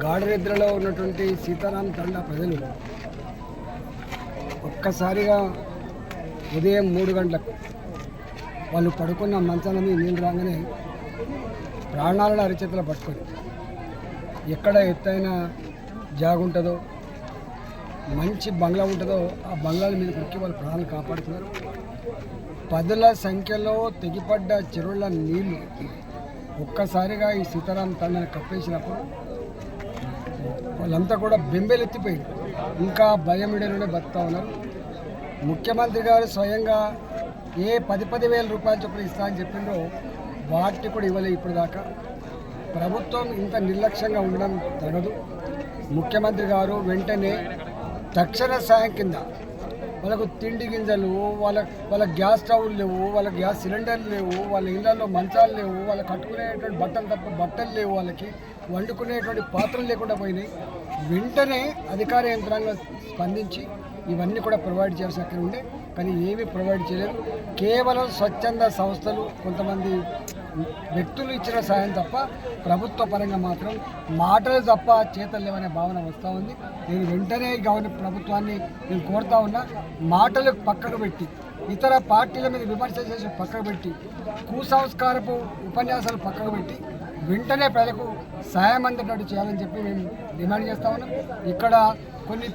గాఢనిద్రలో ఉన్నటువంటి సీతారాం తండా ప్రజలు ఒక్కసారిగా ఉదయం 3 గంటలకు వాళ్ళు పడుకున్న మంచాల మీద నీళ్ళు రాగానే ప్రాణాలను అరిచేతులు పట్టుకొని ఎక్కడ ఎత్తైన జాగుంటుందో మంచి బంగ్లా ఉంటుందో ఆ బంగ్లాల మీద ఎక్కి వాళ్ళ ప్రాణాలు కాపాడుతున్నారు. పదుల సంఖ్యలో తెగిపడ్డ చెరువుల నీళ్లు ఒక్కసారిగా ఈ సీతారాం తండాన్ని కప్పేసినప్పుడు వాళ్ళంతా కూడా బెంబేలెత్తిపోయింది. ఇంకా భయం ఇడలోనే బతుకుతా ఉన్నారు. ముఖ్యమంత్రి గారు స్వయంగా ఏ 10,000 రూపాయలు చొప్పున ఇస్తా అని చెప్పిండ్రో వాటిని కూడా ఇవ్వలేదు ఇప్పుడు దాకా. ప్రభుత్వం ఇంత నిర్లక్ష్యంగా ఉండడం తగదు. ముఖ్యమంత్రి గారు వెంటనే తక్షణ సాయం కింద వాళ్ళకు తిండి గింజలు, వాళ్ళ గ్యాస్ స్టవ్లు లేవు, వాళ్ళ గ్యాస్ సిలిండర్లు లేవు, వాళ్ళ ఇళ్లలో మంచాలు లేవు, వాళ్ళు కట్టుకునేటువంటి బట్టలు తప్ప బట్టలు లేవు, వాళ్ళకి వండుకునేటువంటి పాత్రలు లేకుండా పోయినాయి. వెంటనే అధికార యంత్రాంగం స్పందించి ఇవన్నీ కూడా ప్రొవైడ్ చేయాల్సి అక్కడ ఉండే, కానీ ఏమీ ప్రొవైడ్ చేయలేదు. కేవలం స్వచ్ఛంద సంస్థలు కొంతమంది వ్యక్తులు ఇచ్చిన సాయం తప్ప ప్రభుత్వ పరంగా మాత్రం మాటలు తప్ప చేతలు లేవనే భావన వస్తూ ఉంది. నేను వెంటనే ప్రభుత్వాన్ని నేను కోరుతా ఉన్నా, మాటలు పక్కకు పెట్టి ఇతర పార్టీల మీద విమర్శ చేసి పక్కకు పెట్టి కుసంస్కారపు ఉపన్యాసాలు పక్కకు పెట్టి వెంటనే ప్రజలకు సాయం అందేటట్టు చేయాలని చెప్పి మేము డిమాండ్ చేస్తా ఉన్నాం. ఇక్కడ కొన్ని